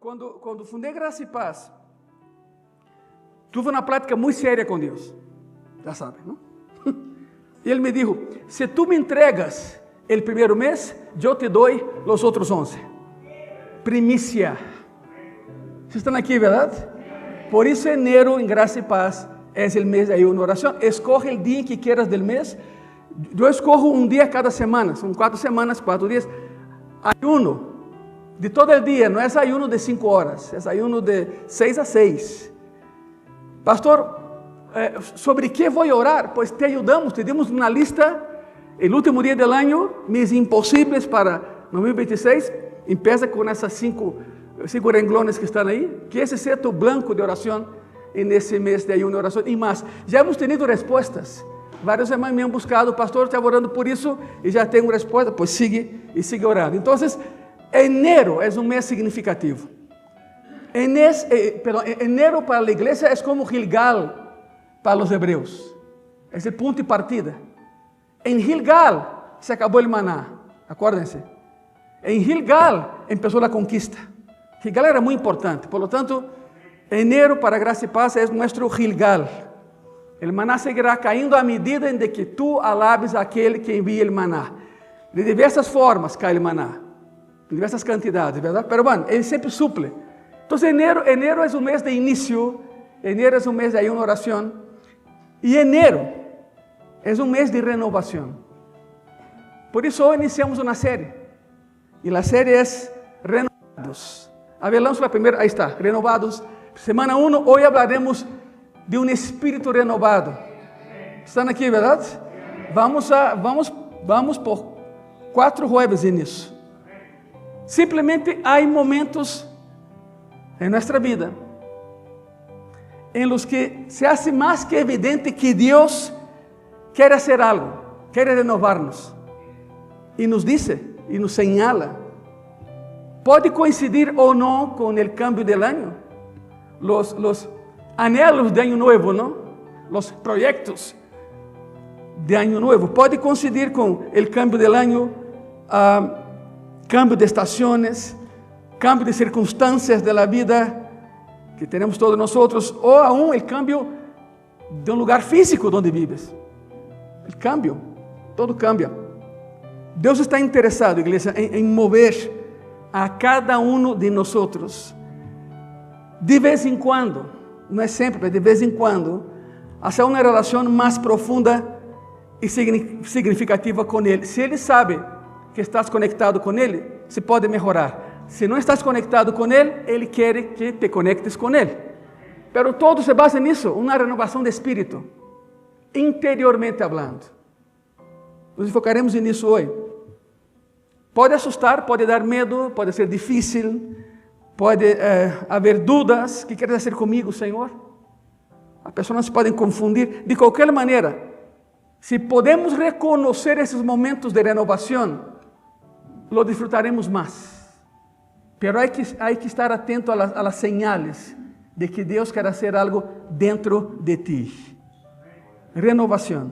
Quando fundei Graça e Paz, tuve uma prática muito séria com Deus. Já sabe, não? E Ele me disse, se tu me entregas o primeiro mês, eu te dou os outros 11. Primícia. Vocês estão aqui, verdade? Por isso, enero, em Graça e Paz, é o mês de ayuno e oração. Escoge o dia que quieras del mês. Eu escojo um dia cada semana. São 4 semanas, 4 dias. Ayuno de todo o dia. Não é ayuno de 5 horas. É ayuno de 6 a 6. Pastor, sobre que vou orar? Pues te ayudamos. Te dimos uma lista. O último dia do ano, mis impossíveis para 2026. Empieza com essas 5 renglones que estão aí. Que esse seja tu blanco de oração nesse mês de ayuno e oração. E mais, já hemos tenido respostas. Vários irmãos me han buscado, pastor, estava orando por isso e já tenho resposta. Pues sigue e sigue orando. Então, enero é um mês significativo. Enero para a igreja é como Gilgal para os hebreus. É o ponto de partida. Em Gilgal se acabou o maná. Acordem-se. Em Gilgal começou a conquista. Gilgal era muito importante. Por lo tanto, enero para Graça e Paz é nosso Gilgal. O maná seguirá caindo à medida em que tu alabes aquele que envia o maná. De diversas formas cai o maná. De diversas quantidades, verdade? Pero, bueno, ele sempre suple. Então, enero é um mês de início. Enero é um mês de ayuno e oração. E enero é um mês de renovação. Por isso, hoje iniciamos uma série. E a série é Renovados. Avelamos a primeira, aí está, Renovados. Semana 1, hoje hablaremos de um espírito renovado. Estão aqui, verdade? Vamos por 4 jueves nisso. Simplesmente há momentos em nossa vida em los que se hace mais que evidente que Deus quer fazer algo, quer renovar-nos. E nos diz, e nos señala. Pode coincidir ou não com o cambio del año. Los anhelos de Año Nuevo, ¿no? Los proyectos de Año Nuevo. Pode coincidir com o cambio del año, cambio de estaciones, cambio de circunstâncias de la vida que temos todos nós, ou aún o cambio de um lugar físico onde vives. O cambio, todo cambia. Deus está interessado, igreja, em mover a cada de nós, de vez em quando, não é sempre, mas de vez em quando, hacia uma relação mais profunda e significativa com Ele. Se Ele sabe que estás conectado com Ele, se pode melhorar. Se não estás conectado com Ele, Ele quer que te conectes com Ele. Pero todo se basa nisso, uma renovação de espírito, interiormente falando. Nos focaremos nisso hoje. Pode assustar, pode dar medo, pode ser difícil, pode haver dúvidas. O que queres fazer comigo, Senhor? As pessoas se podem confundir. De qualquer maneira, se podemos reconhecer esses momentos de renovação, lo disfrutaremos mais. Pero hay que estar atento a las señales de que Deus quer fazer algo dentro de ti. Renovação.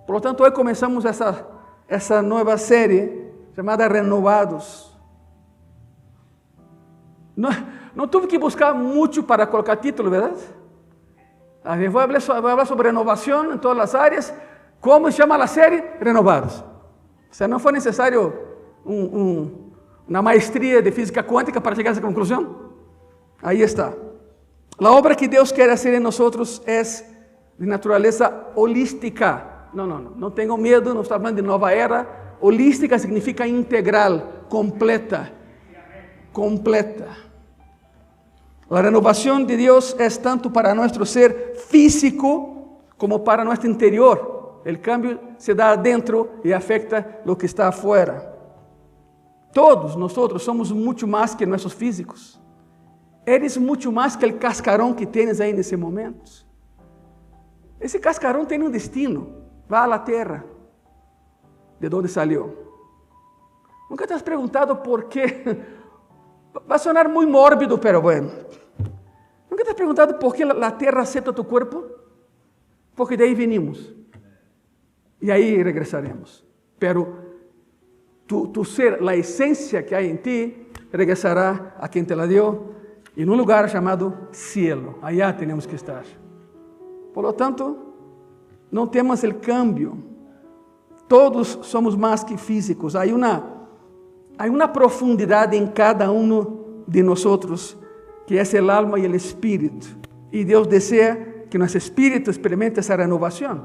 Por lo tanto, hoje começamos essa nova série chamada Renovados. Não tive que buscar muito para colocar título, verdade? Vou falar sobre renovação em todas as áreas. Como se chama a série? Renovados. O sea, não foi necessário uma maestria de física quântica para chegar a essa conclusão? Aí está. A obra que Deus quer fazer em nós é de natureza holística. Não tenham medo, não estou falando de nova era. Holística significa integral, completa. Completa. A renovação de Deus é tanto para nosso ser físico como para nosso interior. O cambio se dá dentro e afeta o que está afuera. Todos nós somos muito mais que nossos físicos. Eres muito mais que o cascarão que tens aí nesse momento. Esse cascarão tem um destino. Vá à terra. De onde saiu? Nunca te has perguntado por quê? Vai sonar muito mórbido, pero bueno. Nunca te has perguntado por que a terra aceita tu corpo? Porque de aí venimos. E aí regressaremos. Pero tu ser, la esencia que hay en ti, regresará a quien te la dio en un lugar llamado cielo. Allá tenemos que estar. Por lo tanto, no temas el cambio. Todos somos más que físicos. Hay una profundidad en cada uno de nosotros, que es el alma y el espíritu. Y Dios desea que nuestro espíritu experimente esa renovación.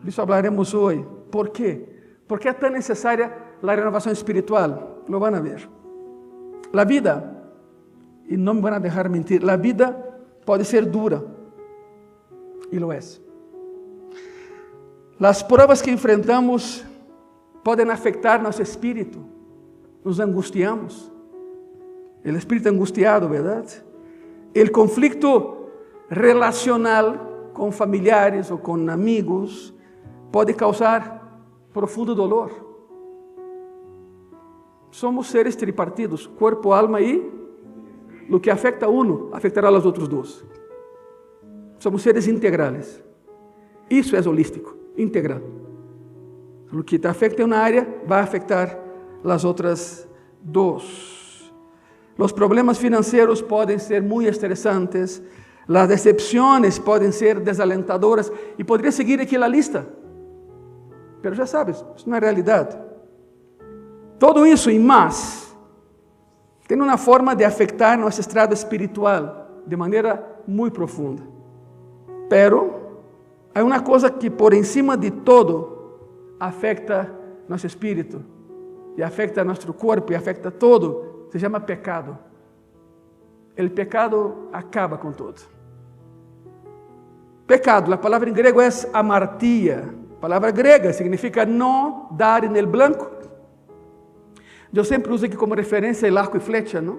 De eso hablaremos hoy. ¿Por qué? ¿Por qué es tan necesaria la renovación espiritual? Lo van a ver. La vida, y no me van a dejar mentir, la vida puede ser dura. Y lo es. Las pruebas que enfrentamos pueden afectar nuestro espíritu. Nos angustiamos. El espíritu angustiado, ¿verdad? El conflicto relacional con familiares o con amigos puede causar profundo dolor. Somos seres tripartidos, cuerpo, alma y lo que afecta a uno, afectará a los otros dos. Somos seres integrales. Isso é holístico, integral. Lo que te afecta en una área va a afectar las otras dos. Los problemas financieros pueden ser muy estresantes, las decepciones pueden ser desalentadoras, y podría seguir aquí la lista. Pero ya sabes, es una realidad. Todo eso y más tiene una forma de afectar nuestro estado espiritual de manera muy profunda. Pero hay una cosa que por encima de todo afecta nuestro espíritu, y afecta nuestro cuerpo, y afecta todo. Se llama pecado. El pecado acaba con todo. Pecado, la palabra en griego es amartia. Palabra griega significa no dar en el blanco. Yo siempre uso aquí como referencia el arco y flecha, ¿no?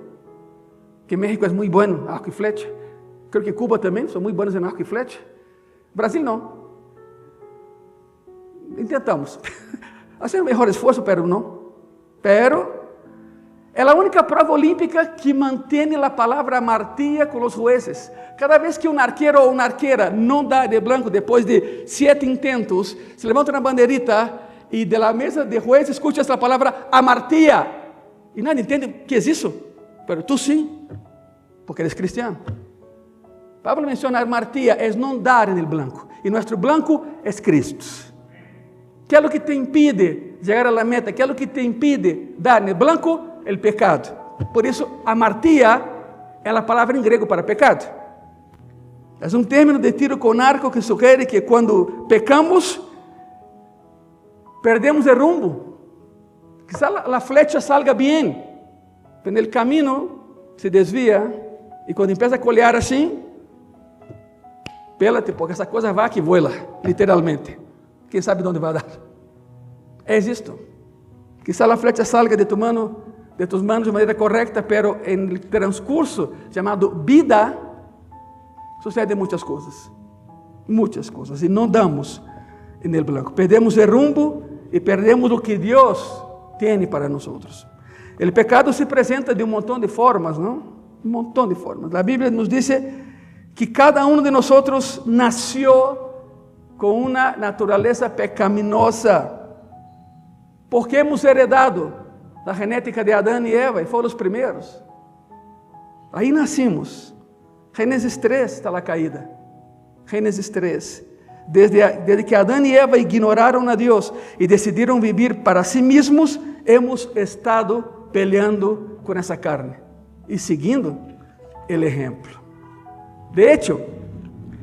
Que México es muy bueno, arco y flecha. Creo que Cuba también son muy buenos en arco y flecha. Brasil no. Intentamos. Hacemos un mejor esfuerzo, pero no. Pero é a única prova olímpica que mantém a palavra amartia com os jueces. Cada vez que um arqueiro ou uma arqueira não dá de blanco depois de 7 intentos, se levanta uma bandeirita e de la mesa de jueces escucha essa palavra amartia. E nadie entende o que é isso. Mas tu sim, porque eres cristiano. Pablo menciona amartia, é não dar en el blanco. E nosso blanco é Cristo. ¿Qué es lo que te impide llegar a la meta? ¿Qué es lo que te impide dar en el blanco? El pecado. Por eso, amartia é a palavra em grego para pecado. É um término de tiro com arco que sugiere que quando pecamos, perdemos o rumbo. Quizá a flecha salga bem, mas no caminho se desvia, e quando empieza a colear assim, pélate, porque essa coisa vai que voa, literalmente. Quem sabe onde vai dar? É isto. Quizá a flecha salga de tus manos de maneira correta, pero en el transcurso chamado vida, sucede muitas coisas, e não damos en el blanco. Perdemos el rumbo e perdemos o que Deus tem para nós. O pecado se apresenta de um montão de formas, não? Um montão de formas. A Bíblia nos diz que cada um de nós nasceu com uma natureza pecaminosa, porque hemos heredado da genética de Adão e Eva, e foram os primeiros. Aí nascimos. Gênesis 3 está a caída. Gênesis 3. Desde que Adão e Eva ignoraram a Deus e decidiram viver para si mesmos, hemos estado peleando com essa carne e seguindo o exemplo. De hecho,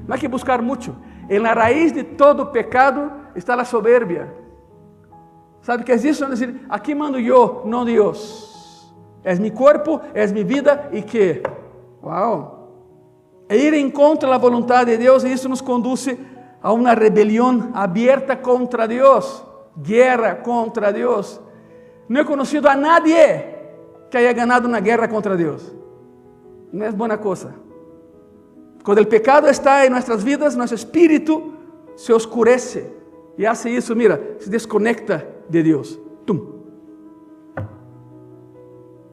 não há que buscar muito. En la raíz de todo pecado está la soberbia. ¿Sabe qué es eso? Es decir, aquí mando yo, no Dios. Es mi cuerpo, es mi vida y ¿qué? ¡Wow! E ir en contra de la voluntad de Dios, y eso nos conduce a una rebelión abierta contra Dios, guerra contra Dios. No he conocido a nadie que haya ganado una guerra contra Dios. No es buena cosa. Cuando el pecado está en nuestras vidas, nuestro espíritu se oscurece y hace eso, mira, se desconecta de Dios. ¡Tum!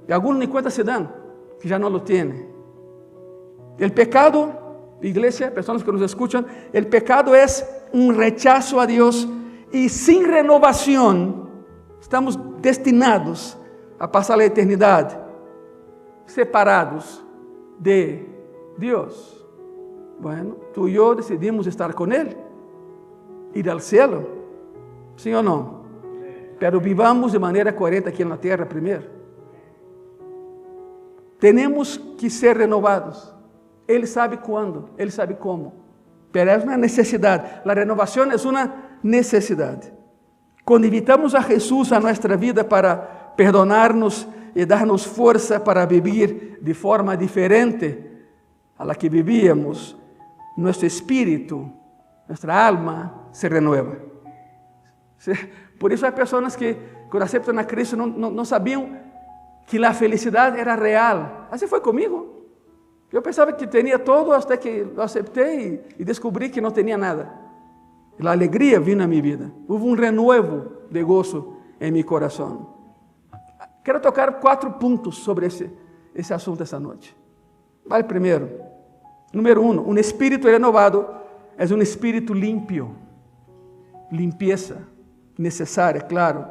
Y algunos ni cuenta se dan que ya no lo tienen. El pecado, iglesia, personas que nos escuchan, el pecado es un rechazo a Dios y sin renovación Estamos destinados a passar a eternidade separados de Deus. Bueno, tú y yo decidimos estar con Él, ir al cielo, ¿sí o no? Pero vivamos de manera coherente aquí en la tierra primero. Tenemos que ser renovados. Él sabe cuándo, Él sabe cómo, pero es una necesidad. La renovación es una necesidad. Cuando invitamos a Jesús a nuestra vida para perdonarnos y darnos fuerza para vivir de forma diferente a la que vivíamos, nuestro espíritu, nuestra alma se renueva. Por eso hay personas que cuando aceptan a Cristo no sabían que la felicidad era real. Así fue conmigo. Yo pensaba que tenía todo hasta que lo acepté y descubrí que no tenía nada. La alegría vino a mi vida. Hubo un renuevo de gozo en mi corazón. Quiero tocar 4 puntos sobre ese asunto esta noche. Vai primeiro. Número 1, um espírito renovado é um espírito limpio. Limpieza necessária, claro.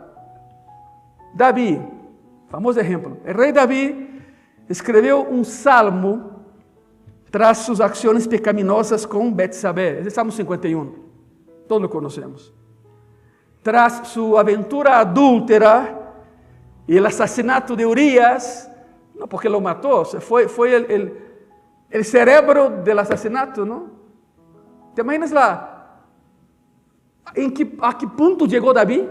Davi, famoso exemplo. O rei Davi escreveu um salmo tras suas ações pecaminosas com Betsabé. Esse é o Salmo 51. Todos lo conhecemos. Tras sua aventura adúltera e o assassinato de Urias, não porque lo matou, foi o cerebro do assassinato, não? Te imaginas lá, a que ponto chegou Davi?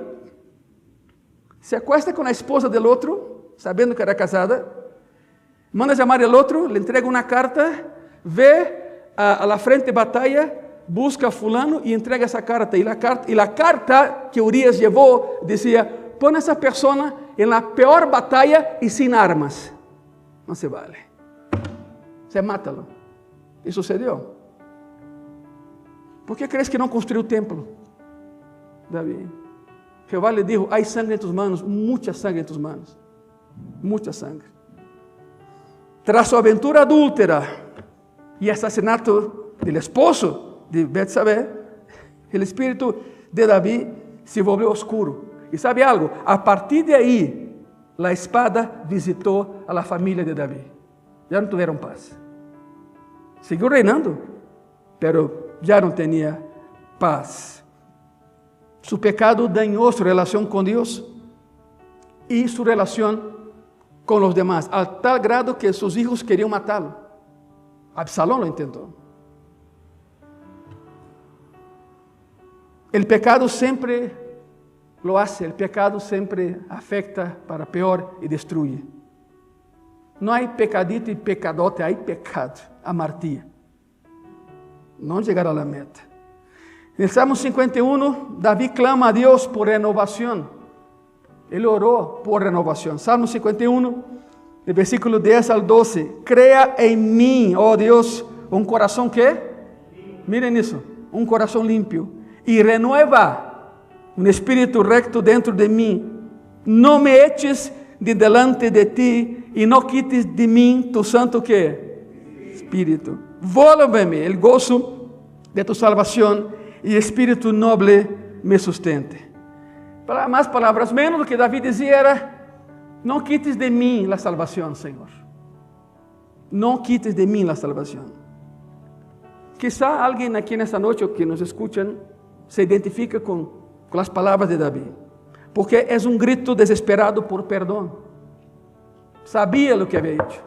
Se acuesta com a esposa do outro, sabendo que era casada, manda chamar o outro, le entrega uma carta, vê a la frente de batalha, busca a fulano e entrega essa carta. E a carta que Urias levou dizia: põe essa pessoa em la peor batalha e sem armas. Não se vale. Você mata-lo. E sucedeu. Por que crees que não construiu o templo, Davi? Jeová lhe dijo: há sangue em tus manos, muita sangue em tus manos. Muita sangue. Tras sua aventura adúltera e assassinato do esposo de Betsabé, o espírito de Davi se volvió oscuro. E sabe algo? A partir de aí, a espada visitou a família de Davi. Já não tiveram paz. Seguiu reinando, pero já não tinha paz. Su pecado dañó su relación con Dios y su relación con los demás, al tal grado que sus hijos querían matarlo. Absalón lo intentó. El pecado siempre lo hace, el pecado siempre afecta para peor y destruye. No hay pecadito y pecadote, hay pecado, amartía. No llegar a la meta. En el Salmo 51, David clama a Dios por renovación. Él oró por renovación. Salmo 51, del versículo 10 al 12. Crea en mí, oh Dios, un corazón que, miren eso, un corazón limpio. Y renueva un espíritu recto dentro de mí. No me eches de delante de ti y no quites de mí tu santo ¿qué? Espíritu. Vuélveme el gozo de tu salvación y espíritu noble me sustente. Para más palabras menos, lo que David decía era: no quites de mí la salvación, Señor. No quites de mí la salvación. Quizá alguien aquí en esta noche que nos escuchan se identifica con las palabras de David, porque es un grito desesperado por perdón. Sabía lo que había hecho.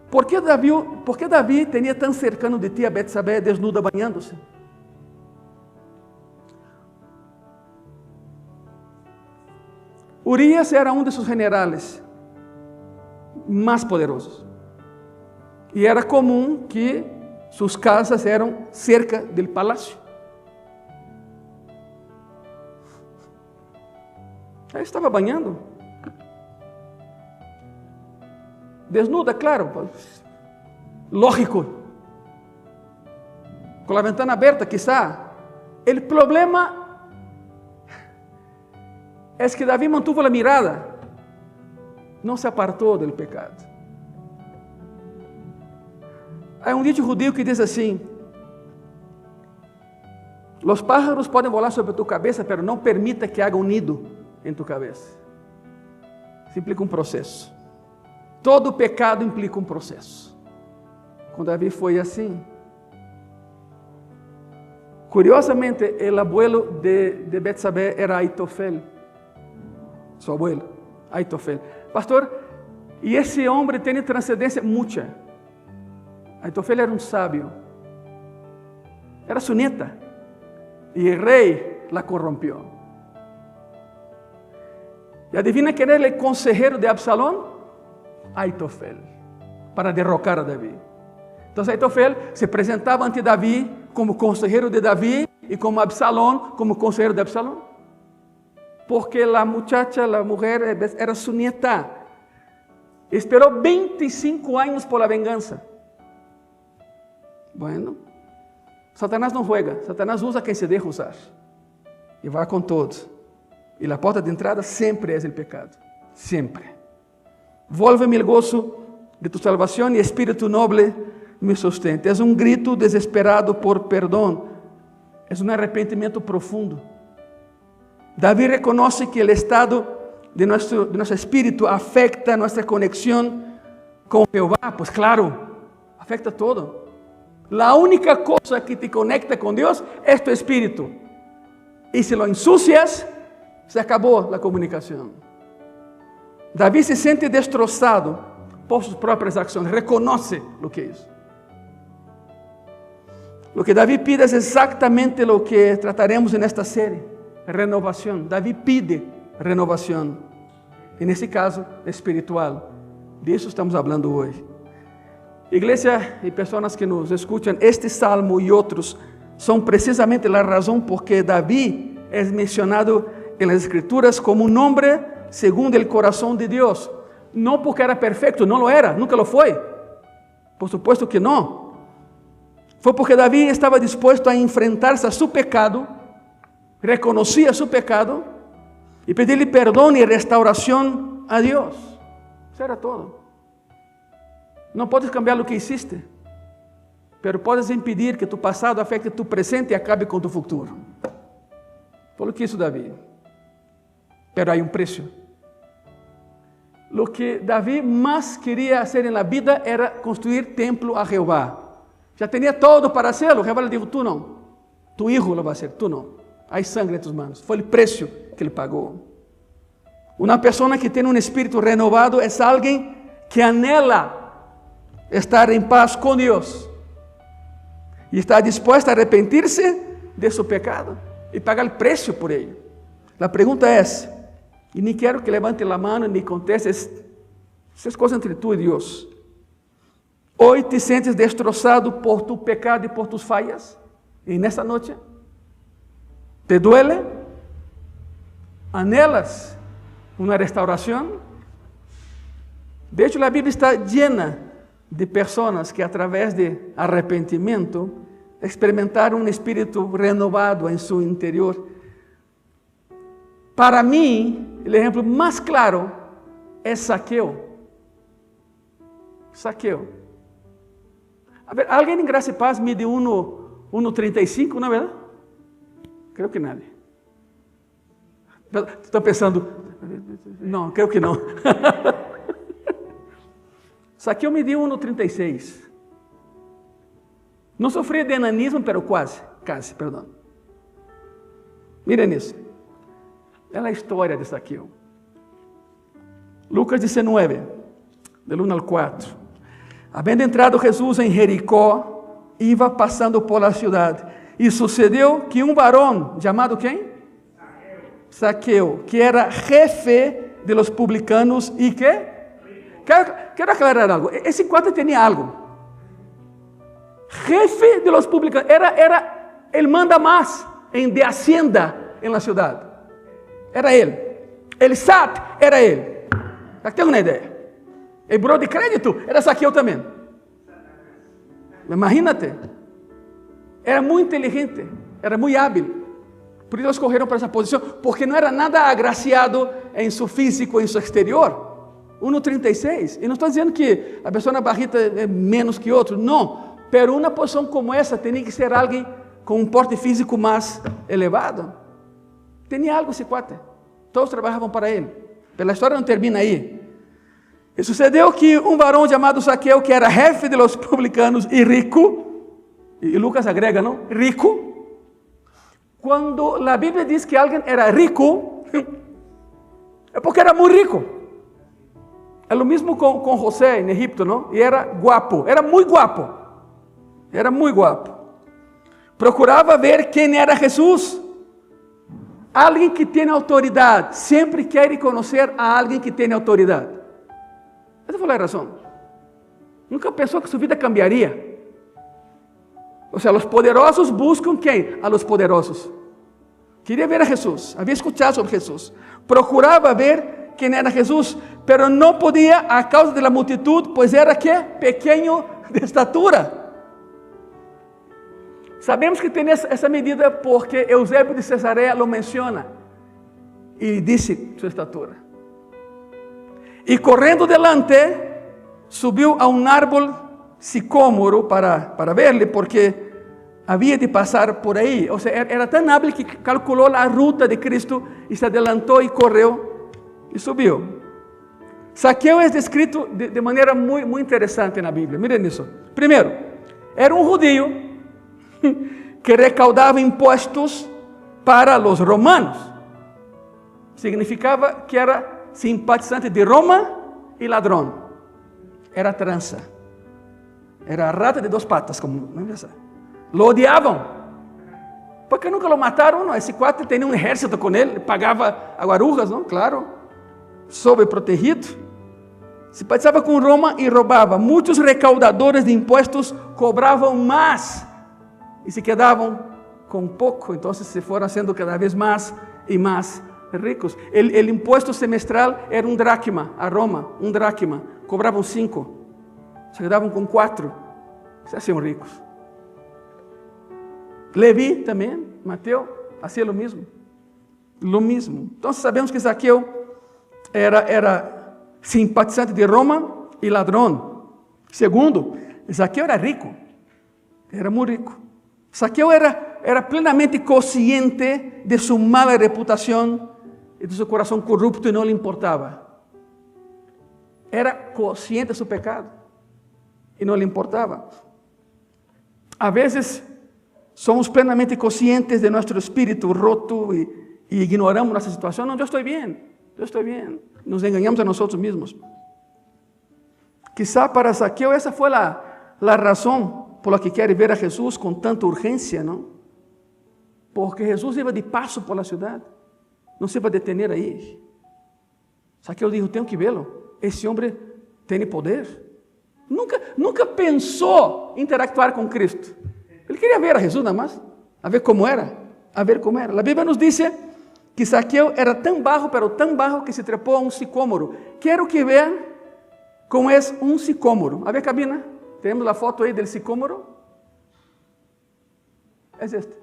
¿Por qué David tenía tan cercano de ti a Betsabé desnuda bañándose? Urias era uno de sus generales más poderosos. Y era común que sus casas eran cerca del palacio. Ahí estaba bañando. Desnuda, claro, pues, lógico, con la ventana abierta quizá. El problema es que David mantuvo la mirada, no se apartó del pecado. Hay un dicho judío que dice así: Los pájaros podem volar sobre tu cabeça, pero não permita que haga um nido em tu cabeça. Isso implica um processo. Todo pecado implica um processo. Com Davi foi assim. Curiosamente, o abuelo de Betsabé era Aitofel. Su abuelo, Aitofel. Pastor, e esse homem tem transcendência mucha. Aitofel era um sábio. Era su nieta. E o rei la corrompió. E adivina quem era o consejero de Absalón? Aitofel. Para derrocar a Davi. Então Aitofel se apresentava ante Davi como consejero de Davi e como Absalón como consejero de Absalón. Porque a muchacha, a mulher, era su nieta. Esperou 25 anos por la vengança. Bueno, Satanás não juega, Satanás usa quem se deixa usar. E vai com todos. E a porta de entrada sempre é o pecado. Sempre. Vuelve-me o gozo de tu salvação e espírito noble me sustenta. É um grito desesperado por perdão. É um arrependimento profundo. Davi reconhece que o estado de nosso espírito afecta nossa conexão com Jeová. Pues claro, afecta todo. La única cosa que te conecta con Dios es tu espíritu. Y si lo ensucias, se acabó la comunicación. David se siente destrozado por sus propias acciones. Reconoce lo que hizo. Lo que David pide es exactamente lo que trataremos en esta serie. Renovación. David pide renovación. En este caso, espiritual. De eso estamos hablando hoy. Igreja e pessoas que nos escutam, este salmo e outros são precisamente a razão por que Davi é mencionado en las Escrituras como um homem segundo o coração de Deus. Não porque era perfeito, não lo era, nunca lo foi. Por supuesto que não. Foi porque Davi estava disposto a enfrentar-se a seu pecado, reconhecia seu pecado e pedir-lhe perdão e restauração a Deus. Isso era todo. Não podes cambiar o que hiciste, pero podes impedir que tu passado afecte tu presente e acabe com tu futuro. Foi o que hizo Davi. Pero há um preço. Lo que Davi mais queria fazer na vida era construir templo a Jeová. Já tinha todo para hacerlo. Jeová lhe disse: tu não, tu hijo lo va a hacer, tu não. Há sangue em tus manos. Foi o preço que ele pagou. Uma pessoa que tem um espírito renovado é alguém que anela estar em paz com Deus e está disposta a arrepentir-se de seu pecado e pagar o preço por ele. A pergunta é, e nem quero que levante a mão nem conteste, essas coisas entre tu e Deus. Hoje te sentes destroçado por tu pecado e por tus falhas? E nessa noite te duele? Anhelas uma restauração? De hecho, a Bíblia está llena de pessoas que, através de arrependimento, experimentaram um espírito renovado em seu interior. Para mim, o exemplo mais claro é Zaqueu. Zaqueu. A ver, alguém em graça e paz mide 1,35, não é verdade? Creio que nadie. Estou pensando, não, creio que não. Zaqueu mediu 1,36. Não sofria de enanismo, pero quase, perdão. Miren isso. É a história de Zaqueu. Lucas 19, del 1 al 4. Havendo entrado Jesus em Jericó, iba passando por la ciudad. E sucedeu que um varão, chamado quem? Zaqueu, que era jefe de los publicanos e que? Quero aclarar algo. Esse quadro tinha algo. Jefe de los publicanos. Era el manda más de hacienda en la ciudad. Era ele. El SAT era ele. Já tem uma ideia. El buró de crédito era Zaqueu também. Imagínate. Era muito inteligente. Era muito hábil. Por isso escolheram para essa posição. Porque não era nada agraciado em seu físico, em seu exterior. 1,36. E não estou dizendo que a pessoa na barrita é menos que outro. Não. Pero uma posição como essa tem que ser alguém com um porte físico mais elevado. Tinha algo esse cuate. Todos trabalhavam para ele. Mas a história não termina aí. E sucedeu que um varão chamado Zaqueu, que era jefe de los publicanos e rico, e Lucas agrega, não? Rico. Quando a Bíblia diz que alguém era rico, é porque era muito rico. É o mesmo com José em Egipto, não? E era guapo, era muito guapo. Era muito guapo. Procurava ver quem era Jesus. Alguém que tem autoridade sempre quer conhecer a alguém que tem autoridade. Essa foi a razão. Nunca pensou que sua vida cambiaria. Ou seja, os poderosos buscam quem? A los poderosos. Queria ver a Jesus, havia escutado sobre Jesus. Procurava ver quem era Jesus, pero não podia a causa da multitud, pois era que? Pequeno de estatura. Sabemos que tem essa medida porque Eusébio de Cesareia lo menciona e disse sua estatura. E correndo delante, subiu a um árbol sicômoro para verle, porque havia de passar por aí. Ou seja, era tão hábil que calculou a ruta de Cristo e se adelantou e correu e subiu. Zaqueu é descrito de maneira muito interessante na Bíblia. Miren isso. Primeiro, era um judío que recaudava impostos para os romanos. Significava que era simpatizante de Roma e ladrão. Era trança. Era rata de 2 patas, como não é? Lo odiavam. Porque nunca lo mataram, não? Esse cuate tinha um exército com ele, pagava aguarujas, não? Claro, sobreprotegido. Simpatizava com Roma e roubava. Muitos recaudadores de impostos cobravam mais e se quedavam com pouco, então se foram sendo cada vez mais e mais ricos. O imposto semestral era 1 dracma a Roma, 1 dracma, cobravam 5, se quedavam com 4, se faziam ricos. Levi também, Mateus, fazia o mesmo. Então sabemos que Zaqueu era simpatizante de Roma e ladrão. Segundo, Zaqueu era rico, era muito rico. Zaqueu era plenamente consciente de sua mala reputação e de seu coração corrupto e não lhe importava. Era consciente de seu pecado e não lhe importava. A vezes somos plenamente conscientes de nosso espírito roto e ignoramos nossa situação. Não, eu estou bem. Nos enganamos a nós mesmos. Quizá para Zaqueu essa foi a razão por la que quer ver a Jesus com tanta urgência, não? Porque Jesus ia de passo pela cidade, não se vai detener aí. Zaqueu disse: tenho que vê-lo, esse homem tem poder. Nunca pensou interactuar com Cristo. Ele queria ver a Jesus nada mais, a ver como era. A Bíblia nos diz que Zaqueu era tão baixo, pero tão baixo que se trepou a um sicômoro. Quero que vejam como é um sicômoro. A ver, cabina. Temos a foto aí do sicômoro. É este.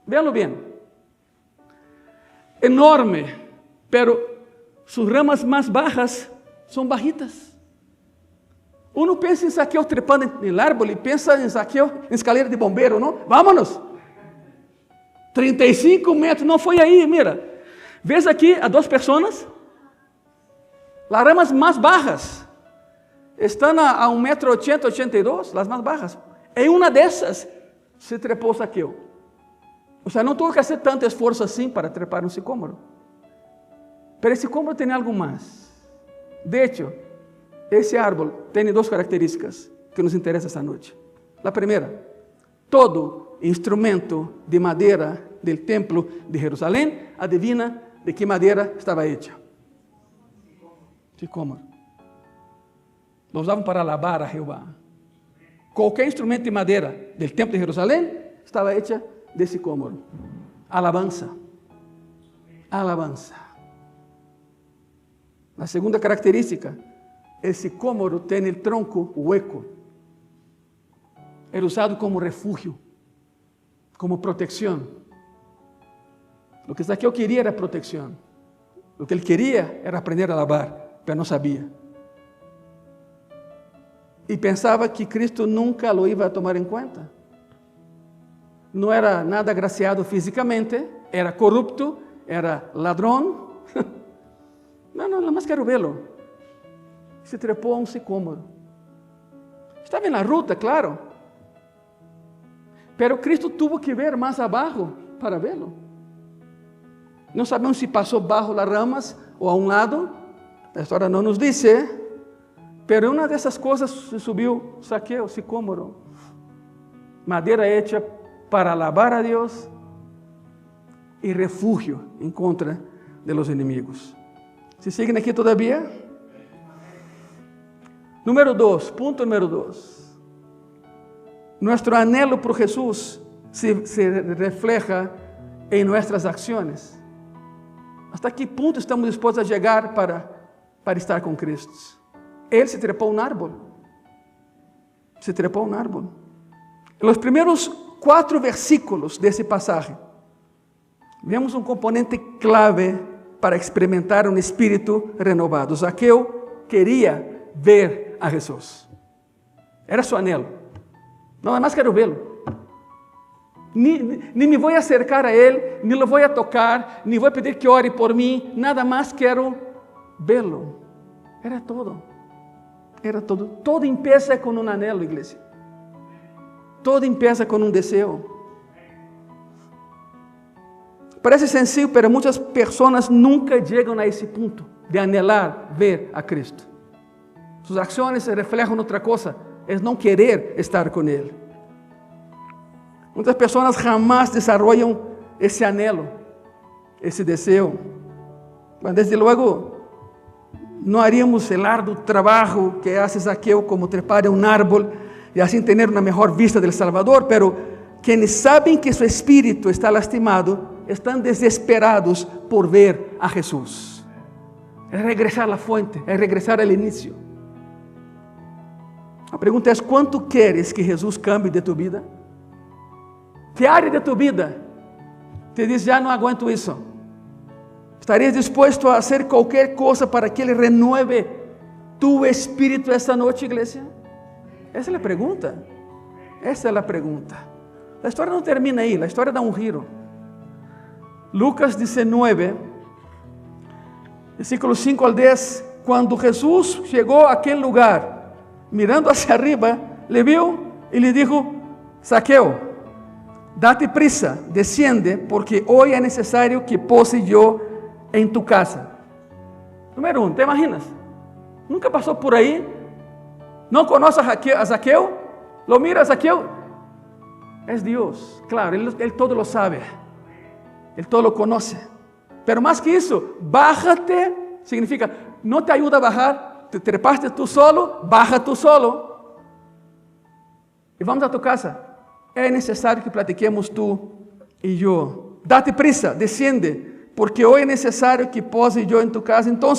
Veanlo bem. Enorme, pero suas ramas mais bajas são bajitas. Uno pensa em Zaqueu trepando no árvore, pensa em Zaqueu em escalera de bombeiro, não? Vámonos! 35 metros, não foi aí, mira. Vês aqui a 2 pessoas? As ramas mais bajas estão a 1,80 m, 82, as mais bajas. Em uma dessas se trepou Zaqueu. Ou seja, não tuvo que fazer tanto esforço assim para trepar um sicômoro. Mas esse sicômoro tem algo mais. De hecho, esse árvore tem 2 características que nos interessam esta noite. A primeira, todo instrumento de madeira do templo de Jerusalém, adivina de que madeira estava hecha. Sicômoro. Lo usavam para alabar a Jeová. Qualquer instrumento de madeira do templo de Jerusalém estava hecha de sicômoro. Alabança. A segunda característica, o sicômoro tem o tronco hueco. Era usado como refúgio, como proteção. O que Zaqueu queria era proteção. O que ele queria era aprender a alabar, mas não sabia. E pensava que Cristo nunca lo iba a tomar em conta. não era nada agraciado fisicamente, era corrupto, era ladrão. Não, nada mais quero vê-lo. Se trepou a um sicômoro. Estava na ruta, claro. Pero Cristo tuvo que ver mais abaixo para vê-lo. Não sabemos se passou bajo las ramas ou a um lado. A história não nos diz. Pero uma dessas coisas se subiu Zaqueu, sicômoro. Madeira hecha para alabar a Deus e refúgio em contra de los inimigos. ¿Se siguen aqui todavía? Ponto número 2. Nuestro anhelo por Jesús se refleja em nossas ações. ¿Hasta que ponto estamos dispostos a chegar para estar com Cristo? Ele se trepou um árbol. Se trepou um árbol. Nos primeiros 4 versículos desse passagem, vemos um componente clave para experimentar um espírito renovado. Zaqueu queria ver a Jesus. Era seu anelo. Nada mais quero vê-lo. Nem me vou acercar a ele, nem lo vou tocar, nem vou pedir que ore por mim. Nada mais quero vê-lo. Era todo. Era todo. Todo empieza com um anelo, igreja. Todo empieza com um desejo. Parece sencillo, pero muitas pessoas nunca chegam a esse ponto de anhelar ver a Cristo. Suas ações reflejam outra coisa, é não querer estar com Ele. Muitas pessoas jamás desenvolvem esse anelo, esse desejo. Mas desde logo, não haríamos o árduo trabalho que hace Zaqueu, como trepar em um árbol e assim ter uma melhor vista del Salvador, pero quienes sabem que su espírito está lastimado, estão desesperados por ver a Jesus. É regressar à fonte, é regressar ao início. A pergunta é: quanto queres que Jesus cambie de tu vida? Que área de tu vida te diz: já não aguento isso? ¿Estarias dispuesto a hacer qualquer coisa para que Ele renueve tu espírito esta noite, igreja? Essa é a pergunta. Essa é a pergunta. A história não termina aí, a história dá um giro. Lucas 19, versículos 5 ao 10, quando Jesus chegou àquele lugar, mirando hacia arriba, le viu e lhe disse: Zaqueu, date prisa, desciende, porque hoje é necessário que pose eu em tu casa. Número 1, te imaginas? Nunca passou por aí, não conhece a Zaqueu, lo mira a Zaqueu, é Deus, claro, ele todo lo sabe, ele todo lo conoce, pero mais que isso, bájate, significa, não te ajuda a bajar, te trepaste tu solo, baja tu solo, e vamos a tu casa, é necessário que platiquemos tu e eu, date prisa, desciende, porque hoje é necessário que pose eu em tu casa. Então,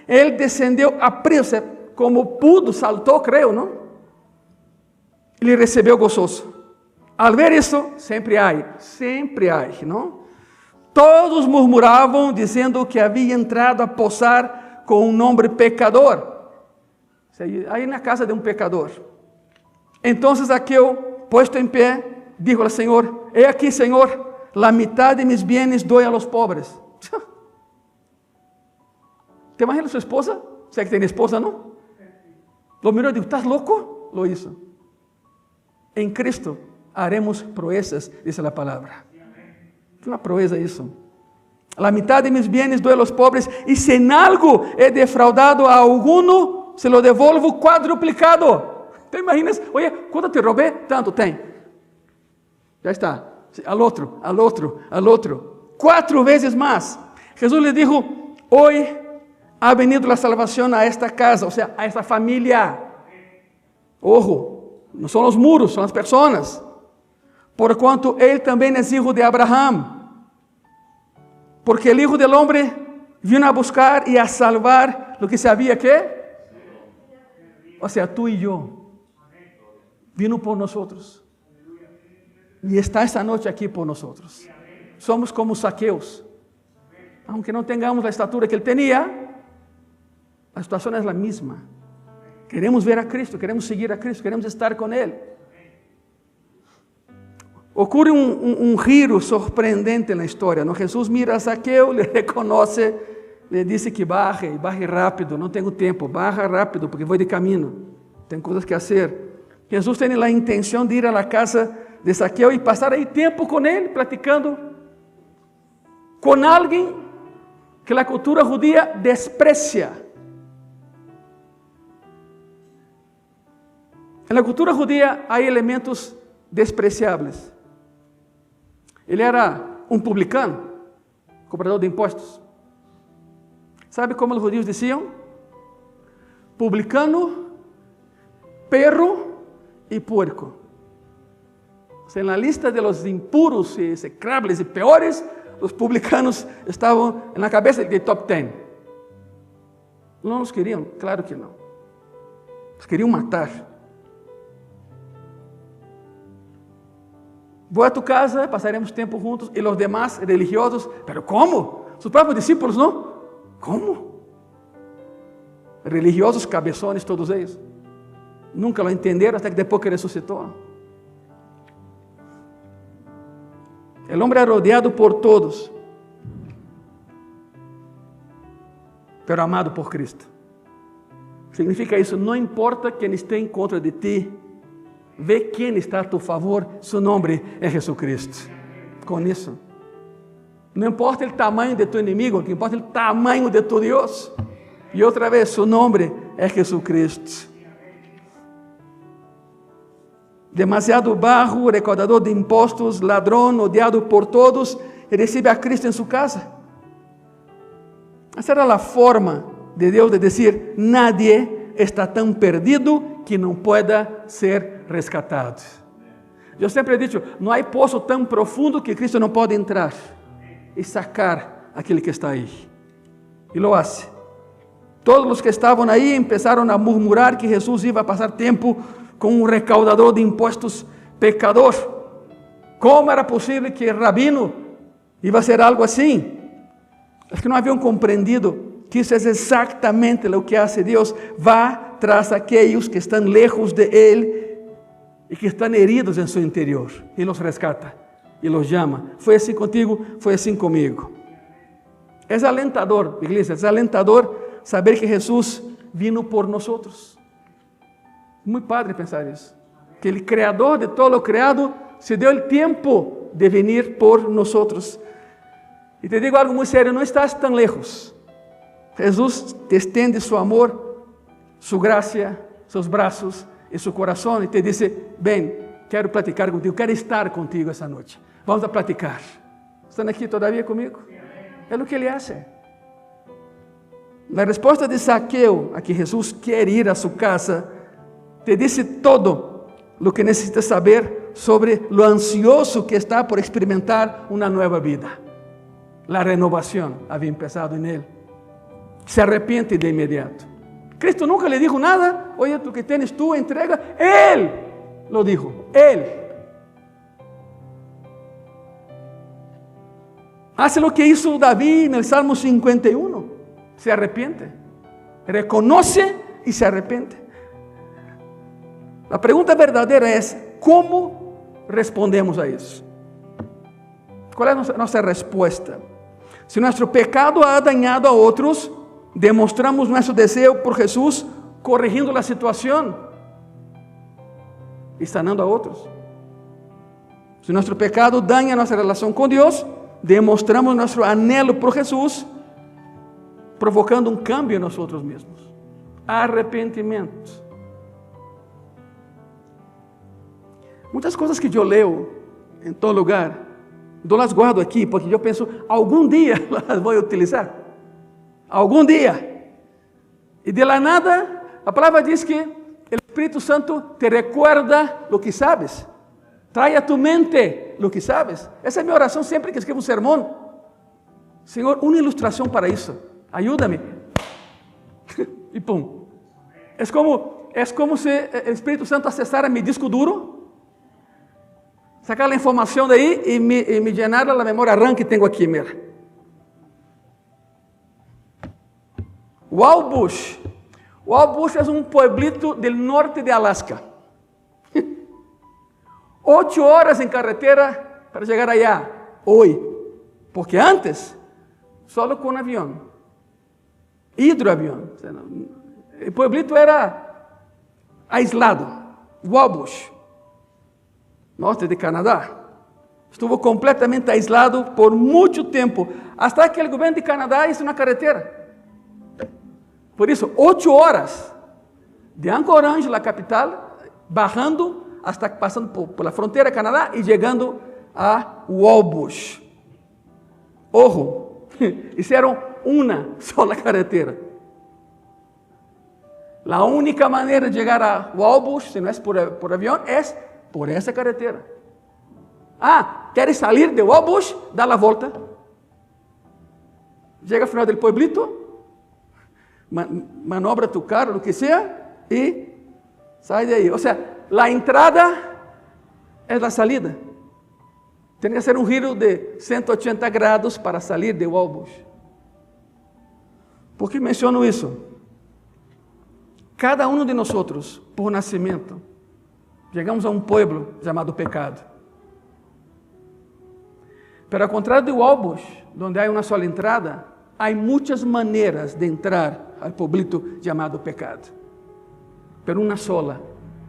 ele descendeu a prisa, como pudo, saltou, creio, não? Ele recebeu gozoso. Al ver isso, sempre há, não? Todos murmuravam, dizendo que havia entrado a posar com um homem pecador. Aí na casa de um pecador. Então, Zaqueu, posto em pé, disse ao Senhor: he aqui, Senhor, la mitad de mis bienes doy a los pobres. ¿Te imaginas sua esposa? Você que tem esposa, não? Lo mirou e disse: ¿estás louco? Lo hizo. Em Cristo haremos proezas, diz a palavra. É uma proeza isso. La mitad de mis bienes doy a los pobres, e se en algo he defraudado a alguno, se lo devolvo quadruplicado. ¿Te imaginas? Oye, quanto te roubei? Tanto tem. Já está. Al otro, 4 vezes mais. Jesus lhe dijo: hoy ha venido la salvación a esta casa, o sea, a esta familia. Ojo, não são os muros, são as pessoas. Por quanto ele também é hijo de Abraham. Porque el Hijo del Hombre vino a buscar e a salvar lo que se había que. O sea, tú y yo. Vino por nosotros. E está esta noite aqui por nós. Somos como Zaqueus. Aunque não tenhamos a estatura que ele tinha, a situação é a mesma. Queremos ver a Cristo, queremos seguir a Cristo, queremos estar com Ele. ocurre um giro surpreendente na história. ¿No? Jesús mira a Zaqueo, le reconoce, le dice que baje rápido, não tenho tempo, baja rápido porque vou de caminho, tenho coisas que fazer. Jesús tem a intenção de ir à casa de Zaqueo e passar aí tempo com ele, platicando com alguém que a cultura judía desprecia. Na cultura judía há elementos despreciáveis. Ele era um publicano, cobrador de impostos. ¿Sabe como os judíos diziam? Publicano, perro e puerco. O sea, na lista de los impuros e execrables e peores, os publicanos estavam na cabeça de top 10. Não os queriam? Claro que não. Os queriam matar. Vou a tu casa, passaremos tempo juntos, e os demais religiosos, pero como? Sus próprios discípulos, não? Como? Religiosos cabeçones, todos eles. Nunca lo entenderam até que depois que ressuscitou. O homem é rodeado por todos, pero amado por Cristo. Significa isso, não importa quem esteja em contra de ti, vê quem está a tu favor, seu nome é Jesucristo. Com isso, não importa o tamanho de tu inimigo, o que importa é o tamanho de tu Deus. E outra vez, seu nome é Jesucristo. Demasiado barro, recaudador de impostos, ladrão, odiado por todos, e recebe a Cristo em sua casa. Essa era a forma de Deus de dizer: nadie está tão perdido que não pueda ser rescatado. Eu sempre he dicho, não há poço tão profundo que Cristo não pode entrar e sacar aquele que está aí. E lo hace. Todos os que estavam aí começaram a murmurar que Jesus ia passar tempo com um recaudador de impostos pecador. Como era possível que o rabino ia ser algo assim? Os que não haviam compreendido que isso é exatamente o que hace Deus. Vá tras aqueles que estão lejos de Ele e que estão heridos em seu interior, e los rescata, e los chama. Foi assim contigo, foi assim comigo. É alentador, igreja, é alentador saber que Jesus vino por nós. Muito padre pensar isso. Que o Criador de todo o criado se deu o tempo de vir por nós. E te digo algo muito sério, não estás tão lejos. Jesus te estende seu amor, sua graça, seus braços e seu coração e te diz: ven, quero platicar contigo, quero estar contigo essa noite. Vamos a platicar. Estão aqui todavia comigo? É o que ele hace. A resposta de Zaqueu a que Jesus quer ir a sua casa te disse todo o que necessitas saber sobre lo ansioso que está por experimentar uma nova vida. A renovação havia empezado em ele. Se arrepende de imediato. Cristo nunca le dijo nada. Oye, tú que tienes tú, entrega. Él lo dijo. Él. Hace lo que hizo David en el Salmo 51. Se arrepiente. Reconoce y se arrepiente. La pregunta verdadera es: ¿cómo respondemos a eso? ¿Cuál es nuestra respuesta? Si nuestro pecado ha dañado a otros, demostramos nuestro deseo por Jesús, corrigindo la situación y sanando a otros. Si nuestro pecado daña nuestra relación con Dios, demostramos nuestro anhelo por Jesús, provocando un cambio en nosotros mismos. Arrepentimiento. Muitas coisas que eu leio em todo lugar, eu las guardo aqui, porque eu penso, algum dia las vou utilizar. Algum dia. E de la nada, a palavra diz que o Espírito Santo te recuerda o que sabes. Trae a tu mente o que sabes. Essa é a minha oração sempre que escrevo um sermão. Senhor, uma ilustração para isso. Ajuda-me. E pum. É como se o Espírito Santo acessara meu disco duro, sacar a informação daí e me llenar a memória RAM que tenho aqui, mira. Walbush. Walbush é um pueblito do norte de Alaska. 8 horas en carretera para llegar allá, hoy. Porque antes, solo con avión, hidroavión. El pueblito era aislado, Wabush, norte de Canadá. Estuvo completamente aislado por mucho tiempo, hasta que el gobierno de Canadá hizo una carretera. Por eso, 8 horas de Anchorage, la capital, bajando hasta pasando por la frontera de Canadá y llegando a Wabush. Ojo, hicieron una sola carretera. La única manera de llegar a Wabush, si no es por avión, es por esa carretera. ¿Quieres salir de Wabush? Dá la volta. Llega al final del pueblito, manobra tu carro, lo que sea, y sai de ahí. O sea, la entrada es la salida. Tiene que hacer un giro de 180 grados para salir de Wabush. ¿Por qué menciono eso? Cada uno de nosotros, por nacimiento, llegamos a un pueblo llamado pecado. Pero ao contrário de Wabush, onde há uma sola entrada, há muitas maneiras de entrar ao pueblito chamado pecado. Pero uma sola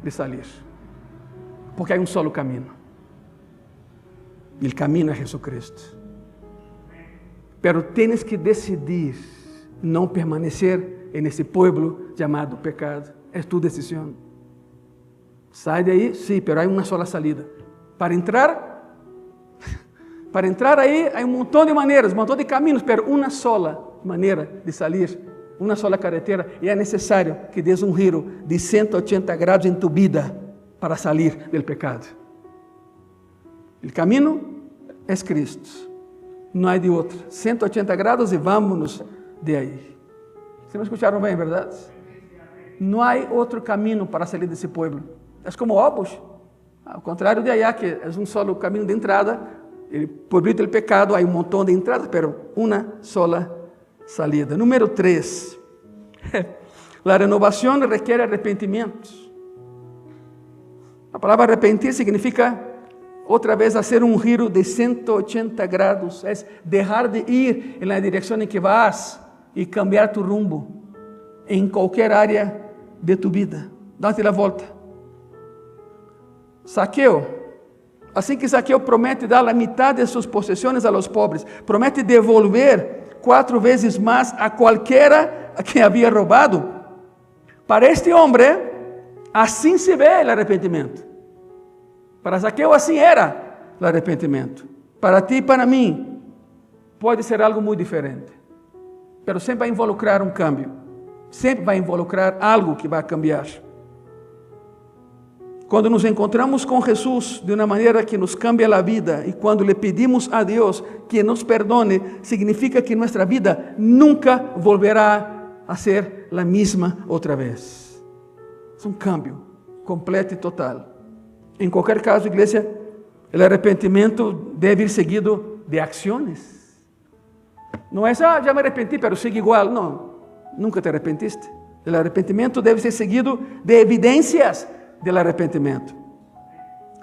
de salir. Porque há um solo caminho. E o caminho é Jesucristo. Pero tienes que decidir não permanecer nesse pueblo chamado pecado. É tu decisão. Sai de aí, sim, pero há uma sola salida. Para entrar aí, há um montão de maneiras, um montão de caminhos, pero uma sola maneira de sair, uma sola carretera, e é necessário que des um giro de 180 graus em tu vida para sair do pecado. O caminho é Cristo, não há de outro. 180 graus e vamos de aí. Vocês me escutaram bem, verdade? Não há outro caminho para sair desse pueblo. É como Wabush, ao contrário de allá, que é um solo caminho de entrada. El pueblito del pecado, hay un montón de entradas, pero una sola salida. Número 3. La renovación requiere arrepentimiento. La palabra arrepentir significa, otra vez, hacer un giro de 180 grados. Es dejar de ir en la dirección en que vas y cambiar tu rumbo en cualquier área de tu vida. Date la vuelta. Zaqueo. Assim que Zaqueu promete dar a metade de suas possessões a los pobres, promete devolver 4 vezes mais a qualquer a quem havia roubado. Para este homem, assim se vê o arrependimento. Para Zaqueu, assim era o arrependimento. Para ti e para mim, pode ser algo muito diferente. Mas sempre vai involucrar um cambio. Sempre vai involucrar algo que vai cambiar. Quando nos encontramos com Jesus de uma maneira que nos cambia a vida e quando lhe pedimos a Deus que nos perdone, significa que nossa vida nunca volverá a ser a mesma outra vez. É um cambio completo e total. Em qualquer caso, igreja, o arrependimento deve ir seguido de ações. Não é já me arrependi, pero sigo igual. Não, nunca te arrepentiste. O arrependimento deve ser seguido de evidências del arrepentimiento.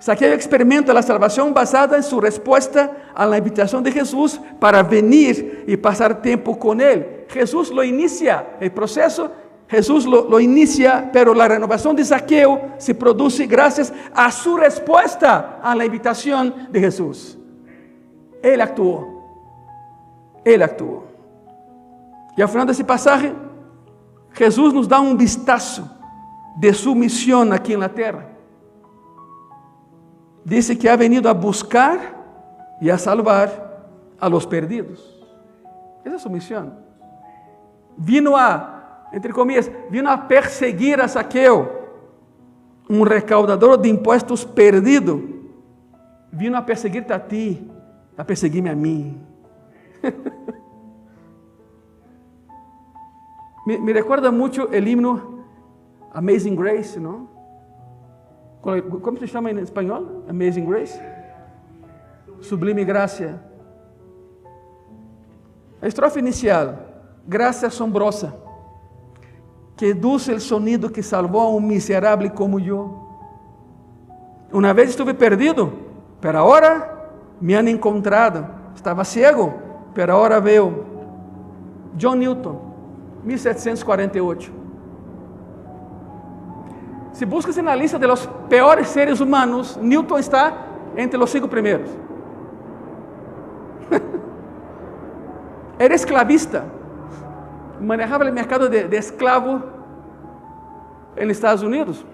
Zaqueo experimenta la salvación basada en su respuesta a la invitación de Jesús para venir y pasar tiempo con Él. Jesús lo inicia, el proceso, Jesús lo inicia, pero la renovación de Zaqueo se produce gracias a su respuesta a la invitación de Jesús. Él actuó. Él actuó. Y al final de ese pasaje, Jesús nos da un vistazo de su misión aquí en la tierra. Dice que ha venido a buscar y a salvar a los perdidos. Esa es su misión. Vino a, entre comillas, vino a perseguir a Zaqueo, un recaudador de impuestos perdido. Vino a perseguirte a ti, a perseguirme a mí. me recuerda mucho el himno Amazing Grace, ¿no? ¿Cómo se llama en español? Amazing Grace. Sublime Gracia. A estrofe inicial, gracia asombrosa, que dulce el sonido que salvó a un miserable como yo. Uma vez estive perdido, pero agora me han encontrado. Estava cego, pero agora veo. John Newton, 1748. Se buscas na lista de los peores seres humanos, Newton está entre os 5 primeiros. Era esclavista, manejava o mercado de escravo nos Estados Unidos.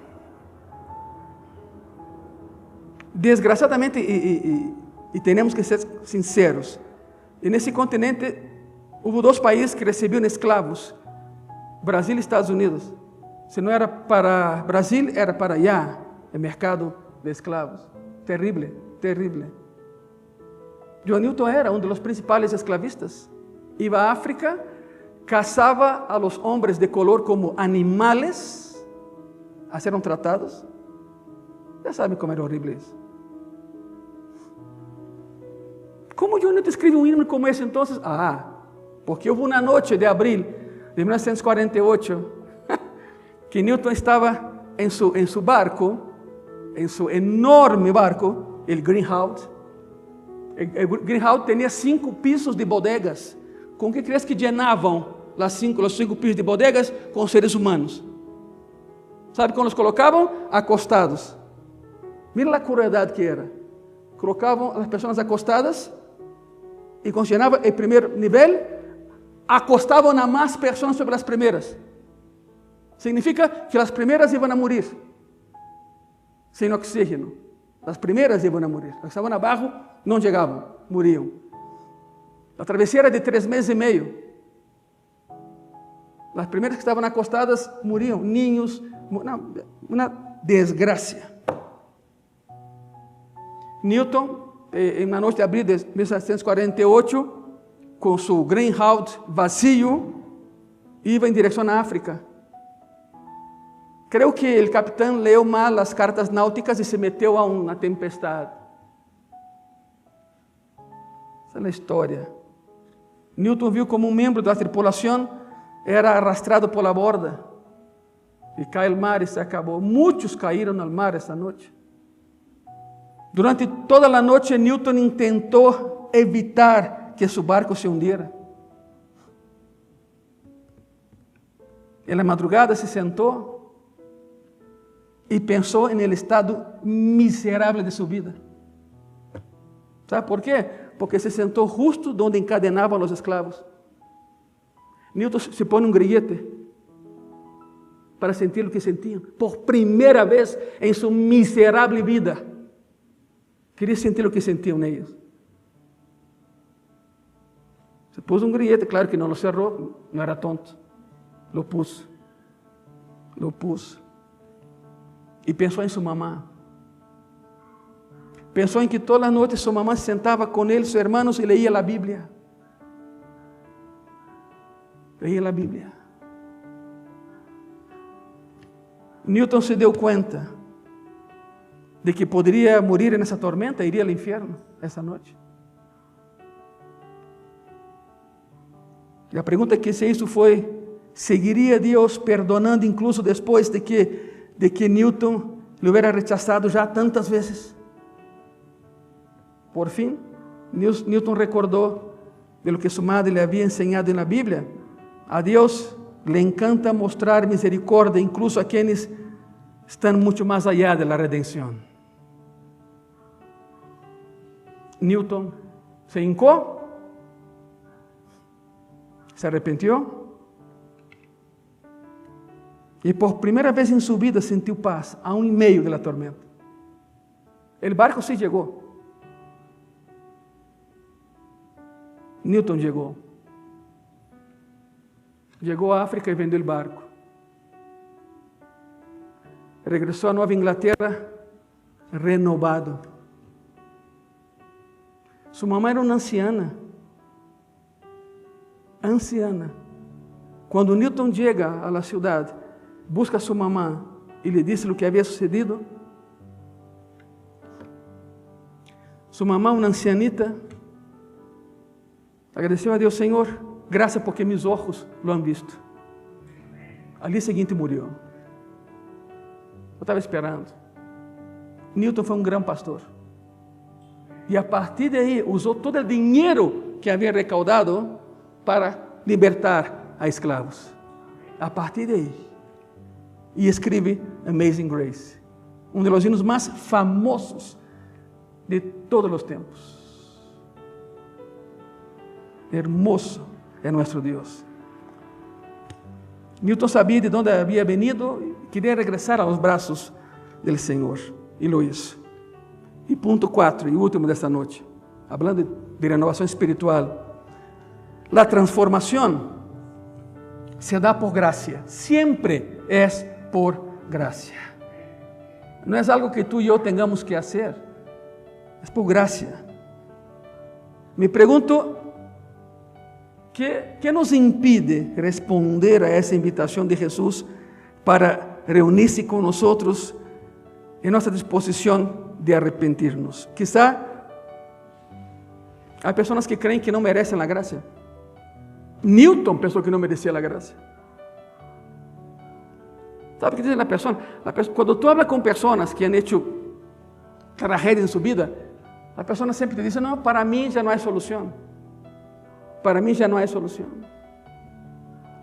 Desgraciadamente, e temos que ser sinceros, e nesse continente houve 2 países que recebiam escravos, Brasil e Estados Unidos. Se não era para Brasil, era para allá, o mercado de escravos. Terrível, terrível. John Newton era um dos principais esclavistas. Iba a África, cazava a los hombres de color como animales, eram tratados. Já sabem como era horrível isso. Como John Newton escreve um hino como esse, então? Porque houve uma noite de abril de 1948 que Newton estava em seu barco, em seu enorme barco, o Greenhouse. O Greenhouse tinha 5 pisos de bodegas. Com que crees que llenavam os 5 pisos de bodegas? Com seres humanos. Sabe como os colocavam? Acostados. Mira a crueldade que era. Colocavam as pessoas acostadas e quando llenava o primeiro nível, acostavam a mais pessoas sobre as primeiras. Significa que as primeiras iam a morrer sem oxígeno. As primeiras iam a morrer. As que estavam abaixo não chegavam, morriam. A travessia era de 3 meses e meio. As primeiras que estavam acostadas morriam, ninhos, uma desgraça. Newton, em uma noite de abril de 1748, com seu Greenhouse vazio, ia em direção à África. Creio que o capitão leu mal as cartas náuticas e se meteu a uma tempestade. Essa é a história. Newton viu como um membro da tripulação era arrastrado por la borda e cai ao mar e se acabou. Muitos caíram ao mar essa noite. Durante toda a noite, Newton tentou evitar que seu barco se hundiera. Na madrugada se sentou e pensou no estado miserável de sua vida. ¿Sabe por quê? Porque se sentou justo onde encadenavam os escravos. Newton se põe um grillete para sentir o que sentiam. Por primeira vez em sua miserável vida, queria sentir o que sentiam neles. Se pôs um grillete, claro que não o cerrou, não era tonto. Lo pus. E pensou em sua mamã. Pensou em que toda a noite sua mamã se sentava com ele, seus irmãos, e leía a Bíblia. Leía a Bíblia. Newton se deu conta de que poderia morir nessa tormenta, iria ao inferno essa noite. E a pergunta que se hizo foi: seguiria Deus perdonando incluso depois de que Newton lhe hubiera rechazado já tantas vezes? Por fim, Newton recordou de lo que sua madre lhe havia ensinado na Bíblia. A Deus le encanta mostrar misericórdia incluso a quienes estão muito mais allá de la redenção. Newton se hincou, se arrepentiu e por primeira vez em sua vida sentiu paz, aún em meio da tormenta. O barco sí chegou. Newton chegou. Chegou à África e vendeu o barco. Regressou a Nova Inglaterra renovado. Sua mamãe era uma anciana. Quando Newton chega à cidade, busca a sua mamã e lhe disse o que havia sucedido. Sua mamã, uma ancianita, agradeceu a Deus: Senhor, graças porque meus olhos lo han visto. Ali seguinte morreu. Eu estava esperando. Newton foi um grande pastor. E a partir daí usou todo o dinheiro que havia recaudado para libertar a escravos. A partir daí. E escreve Amazing Grace, um dos hinos mais famosos de todos os tempos. Hermoso é nosso Deus. Newton sabia de onde havia venido e queria regressar aos braços do Senhor. E lo hizo. E ponto 4, e último desta noite, falando de renovação espiritual. A transformação se dá por gracia, sempre é por gracia. Não é algo que tu e eu tengamos que fazer, é por gracia. Me pergunto, ¿qué nos impide responder a essa invitação de Jesus para reunir-se com nós em nossa disposição de arrepentir-nos? Quizá há pessoas que creem que não merecem a graça. Newton pensou que não merecia a graça. Sabe o que diz a pessoa? Quando tu hablas com pessoas que han hecho tragédias em sua vida, a pessoa sempre te diz: não, para mim já não há solução. Para mim já não há solução.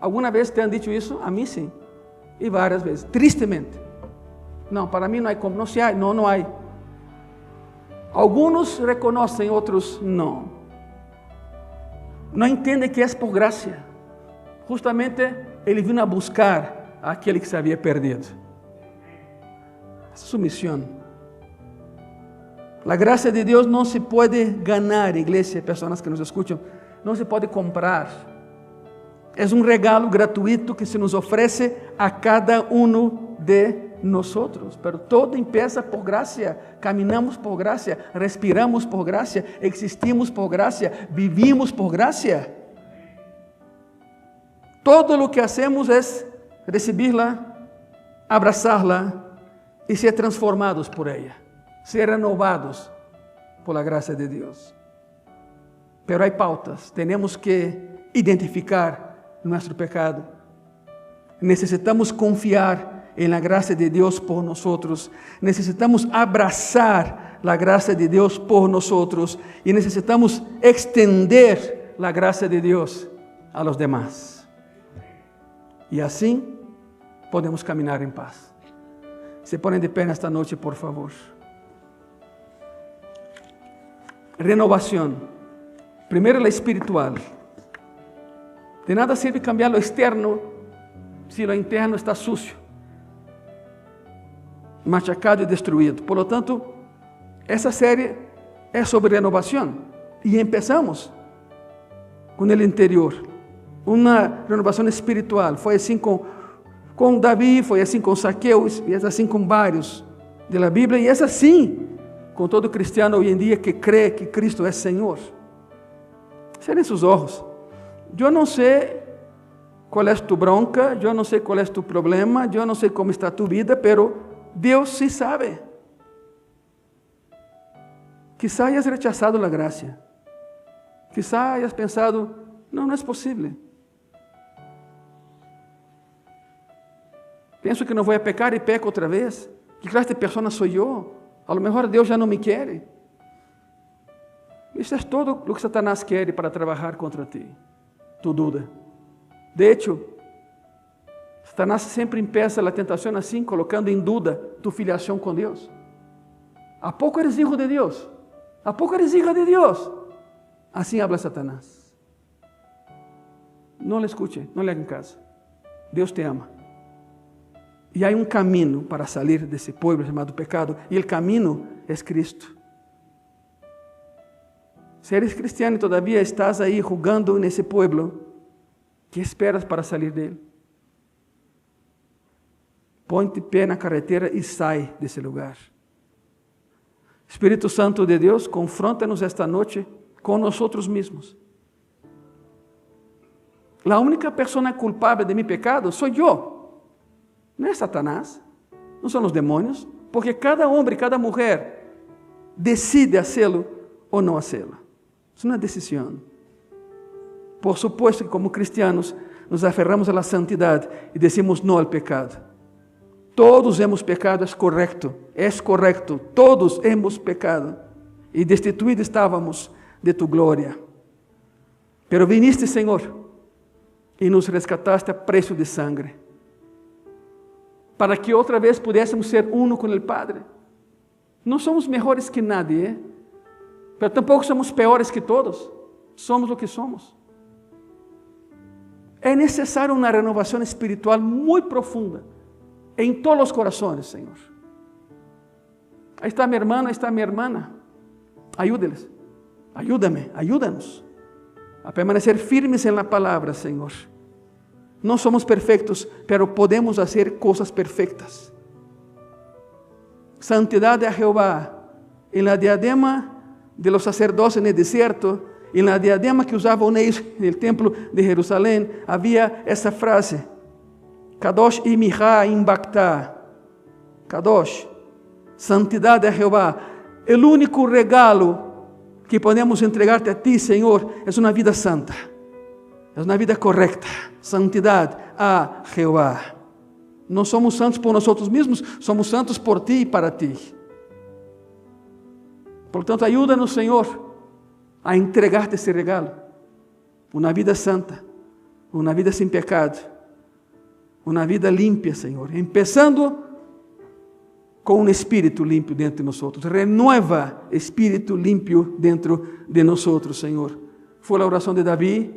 Alguma vez te han dicho isso? A mim sim. E várias vezes, tristemente. Não, para mim não há como. Não se há, não há. Alguns reconhecem, outros não. Não entendem que é por graça. Justamente ele vino a buscar aquele que se havia perdido. Essa é sua missão. A graça de Deus não se pode ganhar, igreja, pessoas que nos escutam, não se pode comprar. É um regalo gratuito que se nos oferece a cada um de nós. Pero todo empieza por graça. Caminhamos por graça, respiramos por graça, existimos por graça, vivimos por graça. Todo o que hacemos é recebê-la, abraçá-la e ser transformados por ela, ser renovados por a graça de Deus. Pero há pautas, temos que identificar nosso pecado. Necessitamos confiar em la graça de Deus por nós. Necessitamos abraçar a graça de Deus por nós e necessitamos extender a graça de Deus a los demás. E assim podemos caminhar em paz. Se põem de pé nesta noite, por favor. Renovação. Primeiro, a espiritual. De nada sirve cambiar lo externo se lo interno está sucio, machacado e destruído. Por lo tanto, essa série é sobre renovação. E começamos com o interior. Uma renovação espiritual. Foi assim com Davi, foi assim com Zaqueu, e é assim com vários da Bíblia, e é assim com todo cristiano hoje em dia que crê que Cristo é Senhor. Cerrem seus olhos. Eu não sei qual é tu bronca, eu não sei qual é tu problema, eu não sei como está tu vida, pero Deus sí sabe. Quizá hayas rechazado a graça. Quizá hayas pensado, não é possível. Penso que não vou pecar e peco outra vez. Que classe de pessoa sou eu? A lo mejor Deus já não me quer. Isso é todo o que Satanás quer para trabalhar contra ti. Tu duda. De hecho, Satanás sempre empieza a tentação assim, colocando em dúvida tu filiação com Deus. ¿A pouco eres hijo de Deus? ¿A pouco eres hija de Deus? Assim habla Satanás. Não le escute, não le haga caso. Deus te ama. E há um caminho para sair desse povo chamado pecado, e o caminho é Cristo. Se eres cristiano e todavia estás aí jugando nesse povo, que esperas para sair dele? Põe-te pé na carretera e sai desse lugar. Espírito Santo de Deus, confronta-nos esta noite com nós mesmos. A única pessoa culpável de meu pecado sou eu. Não é Satanás, não são os demônios, porque cada homem, cada mulher decide fazê-lo ou não fazê-lo. Isso é uma decisão. Por supuesto que como cristianos nos aferramos à santidade e decimos não ao pecado. Todos hemos pecado, es correcto, todos hemos pecado y destituidos estábamos de tu gloria. Pero viniste, Señor, y nos rescataste a precio de sangre, para que otra vez pudiésemos ser uno con el Padre. No somos mejores que nadie, pero tampoco somos peores que todos. Somos lo que somos. É necessário uma renovação espiritual muito profunda em todos os corações, Senhor. Aí está minha irmã, aí está minha irmã. Ayúdeles. Ayúdame, ayúdanos a permanecer firmes en la palabra, Señor. No somos perfectos, pero podemos hacer cosas perfectas. Santidad de Jehová. En la diadema de los sacerdotes en el desierto, en la diadema que usaban ellos en el templo de Jerusalén, había esa frase: Kadosh imihá imbactá. Kadosh, santidad de Jehová. El único regalo que podemos entregarte a ti, Senhor, é uma vida santa, é uma vida correta, santidade a Jeová. Não somos santos por nós mesmos, somos santos por ti e para ti. Portanto, ajuda-nos, Senhor, a entregar-te esse regalo, uma vida santa, uma vida sem pecado, uma vida limpa, Senhor, começando com um espírito limpo dentro de nós. Renueva espírito limpo dentro de nós, Senhor. Foi a oração de Davi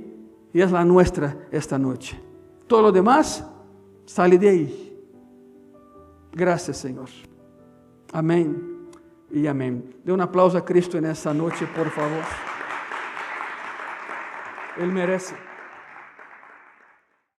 e é a nossa esta noite. Todo o demás, sale de aí. Graças, Senhor. Amém e amém. Dê um aplauso a Cristo nessa noite, por favor. Ele merece.